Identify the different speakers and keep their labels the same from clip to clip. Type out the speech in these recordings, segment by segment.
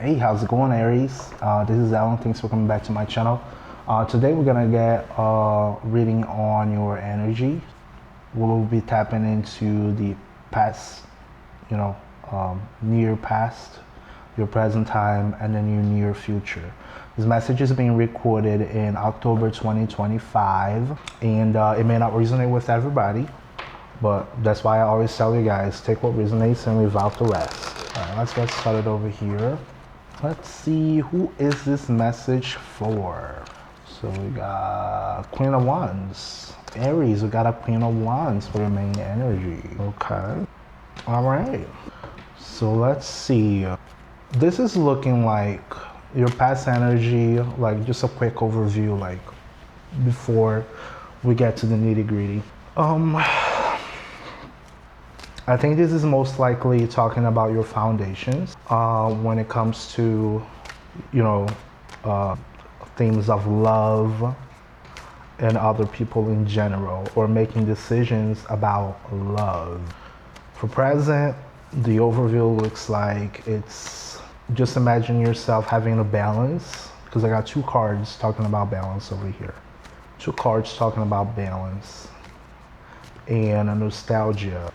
Speaker 1: Hey, how's it going, Aries? This is Alan. Thanks for coming back to my channel. Today we're gonna get a reading on your energy. We'll be tapping into the past, near past, your present time, and then your near future. This message is being recorded in October 2025, and it may not resonate with everybody, but that's why I always tell you guys, take what resonates and leave out the rest. All right, let's get started over here. Let's see, who is this message for? So we got Queen of Wands. Aries, we got a Queen of Wands for your main energy. Okay. All right. So let's see. This is looking like your past energy, like just a quick overview, like before we get to the nitty gritty. I think this is most likely talking about your foundations when it comes to, themes of love and other people in general, or making decisions about love. For present, the overview looks like it's just imagine yourself having a balance, because I got two cards talking about balance over here. Two cards talking about balance and a nostalgia.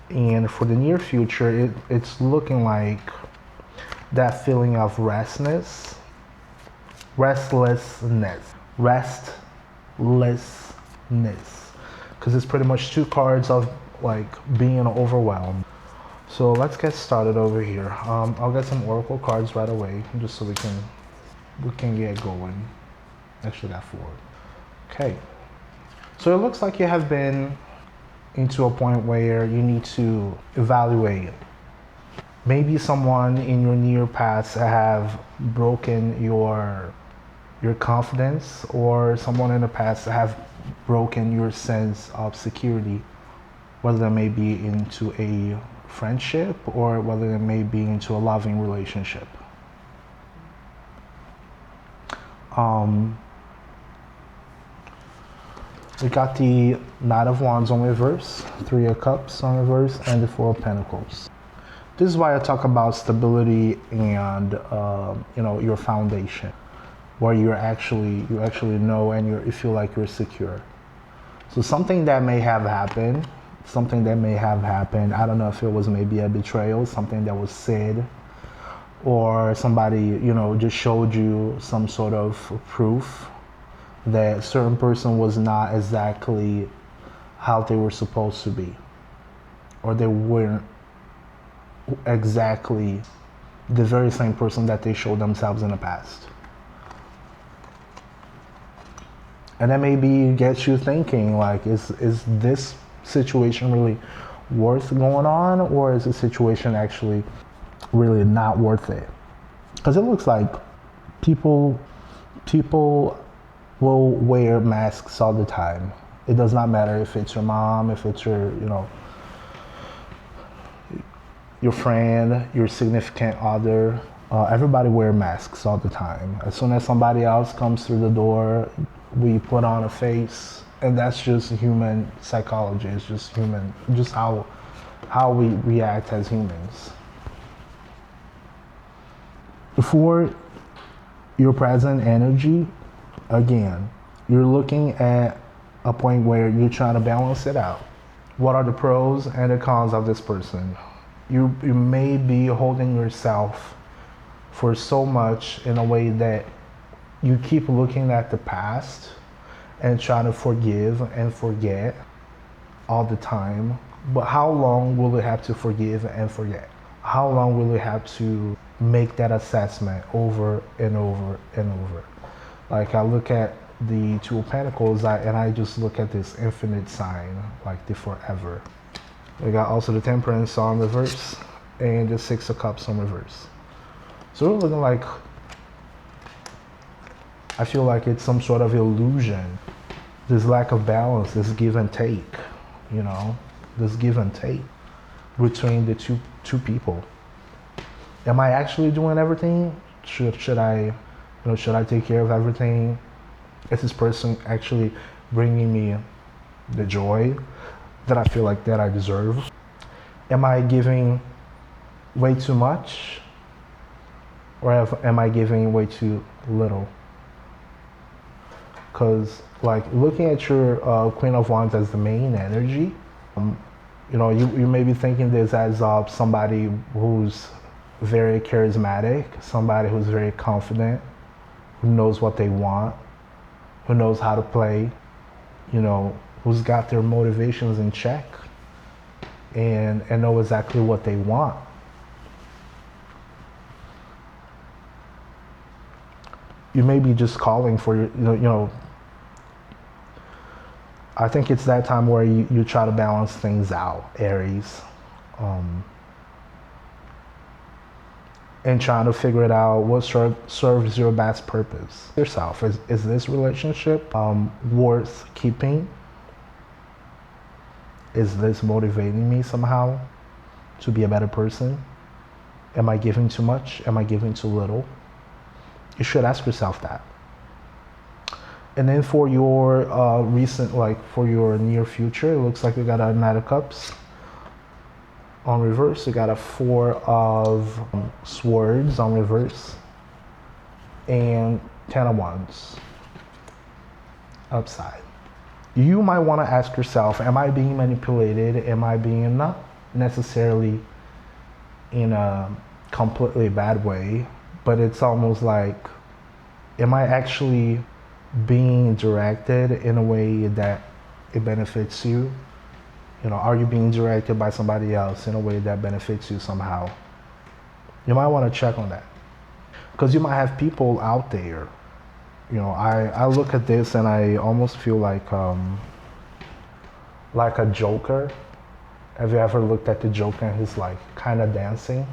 Speaker 1: And for the near future, it's looking like that feeling of restlessness, because it's pretty much two cards of like being overwhelmed. So let's get started over here. I'll get some oracle cards right away, just so we can get going. Actually, got four. Okay. So it looks like you have been into a point where you need to evaluate. Maybe someone in your near past have broken your confidence, or someone in the past have broken your sense of security, whether they may be into a friendship or whether they may be into a loving relationship. We got the Knight of Wands on reverse, Three of Cups on reverse, and the Four of Pentacles. This is why I talk about stability and your foundation, where you actually know and you feel like you're secure. So something that may have happened. I don't know if it was maybe a betrayal, something that was said, or somebody just showed you some sort of proof that a certain person was not exactly how they were supposed to be, or they weren't exactly the very same person that they showed themselves in the past. And that maybe gets you thinking, like, is this situation really worth going on, or is the situation actually really not worth it? Because it looks like people will wear masks all the time. It does not matter if it's your mom, if it's your friend, your significant other. Everybody wear masks all the time. As soon as somebody else comes through the door, we put on a face, and that's just human psychology. It's just human, just how we react as humans. For your present energy, again, you're looking at a point where you're trying to balance it out. What are the pros and the cons of this person? You may be holding yourself for so much in a way that you keep looking at the past and trying to forgive and forget all the time. But how long will you have to forgive and forget? How long will you have to make that assessment over and over and over? Like, I look at the Two of Pentacles and I just look at this infinite sign, like the forever. We got also the Temperance on reverse and the Six of Cups on reverse. So we're looking like, I feel like it's some sort of illusion. This lack of balance, this give and take, this give and take between the two people. Am I actually doing everything? Should I take care of everything? Is this person actually bringing me the joy that I feel like that I deserve? Am I giving way too much? or am I giving way too little? Because like looking at your Queen of Wands as the main energy, you know, you may be thinking this as somebody who's very charismatic, somebody who's very confident, who knows what they want, who knows how to play, you know, who's got their motivations in check and know exactly what they want. You may be just calling for your, I think it's that time where you try to balance things out, Aries. And trying to figure it out what serves your best purpose. Yourself, is this relationship worth keeping? Is this motivating me somehow to be a better person? Am I giving too much? Am I giving too little? You should ask yourself that. And then for your for your near future, it looks like we got a Knight of Cups on reverse. We got a Four of Swords on reverse, and Ten of Wands upside. You might want to ask yourself, am I being manipulated? Am I being, not necessarily in a completely bad way, but it's almost like, am I actually being directed in a way that it benefits you? You know, are you being directed by somebody else in a way that benefits you somehow? You might want to check on that. Because you might have people out there, you know, I look at this and I almost feel like a Joker. Have you ever looked at the Joker and he's like kind of dancing?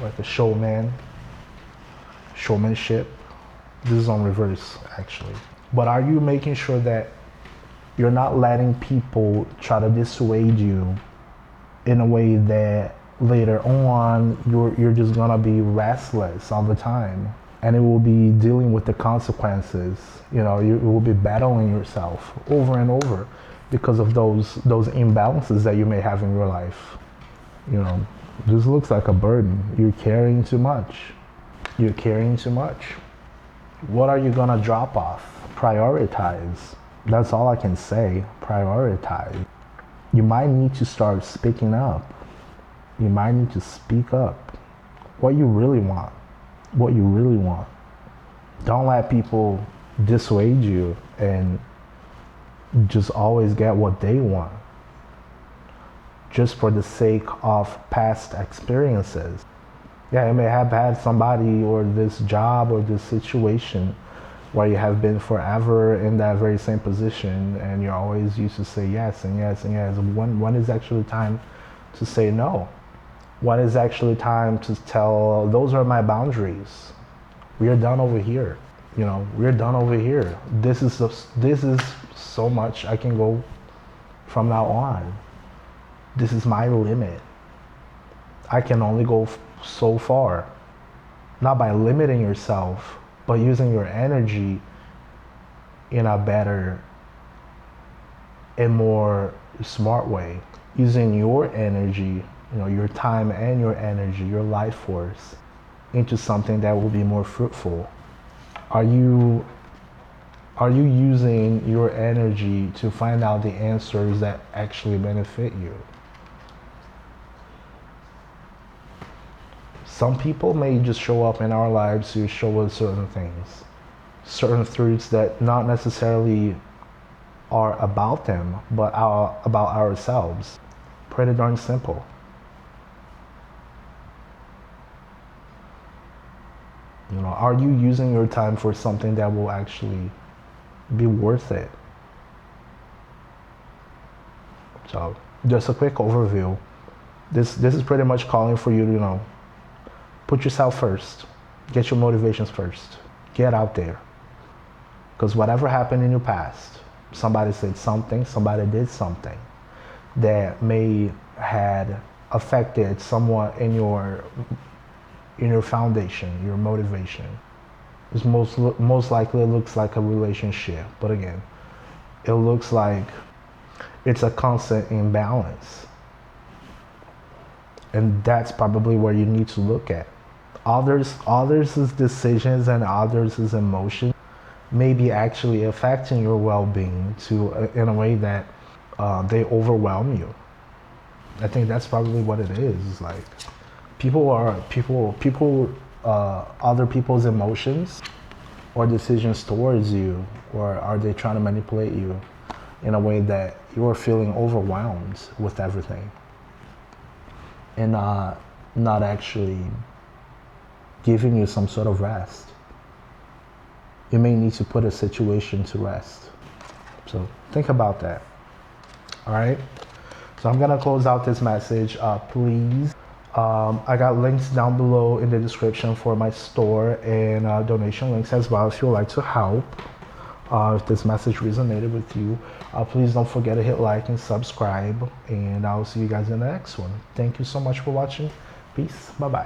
Speaker 1: Like the showmanship. This is on reverse, actually. But are you making sure that you're not letting people try to dissuade you in a way that later on you're just gonna be restless all the time, and it will be dealing with the consequences? You know, you will be battling yourself over and over because of those imbalances that you may have in your life. You know, this looks like a burden. You're carrying too much. You're carrying too much. What are you gonna drop off? Prioritize. That's all I can say. Prioritize. You might need to start speaking up. You might need to speak up. What you really want. What you really want. Don't let people dissuade you and just always get what they want, just for the sake of past experiences. Yeah, you may have had somebody or this job or this situation where you have been forever in that very same position and you're always used to say yes and yes and yes. When is actually time to say no? When is actually time to tell, those are my boundaries. We are done over here. You know, we're done over here. This is so much I can go from now on. This is my limit. I can only go so far. Not by limiting yourself, but using your energy in a better and more smart way. Using your energy, you know, your time and your energy, your life force, into something that will be more fruitful. Are you using your energy to find out the answers that actually benefit you? Some people may just show up in our lives to show us certain things, certain truths that not necessarily are about them, but about ourselves. Pretty darn simple. You know, are you using your time for something that will actually be worth it? So, just a quick overview. This is pretty much calling for you to, you know, put yourself first. Get your motivations first. Get out there. Because whatever happened in your past, somebody said something, somebody did something that may had affected somewhat in your foundation, your motivation. It's most likely it looks like a relationship, but again, it looks like it's a constant imbalance. And that's probably where you need to look at. others' decisions and others' emotions may be actually affecting your well-being to in a way that they overwhelm you. I think that's probably what it is. Like other people's emotions or decisions towards you, or are they trying to manipulate you in a way that you're feeling overwhelmed with everything and not actually giving you some sort of rest. You may need to put a situation to rest. So think about that. All right. So I'm gonna close out this message. Please, I got links down below in the description for my store and donation links as well if you'd like to help. If this message resonated with you, please don't forget to hit like and subscribe, and I'll see you guys in the next one. Thank you so much for watching. Peace. Bye bye.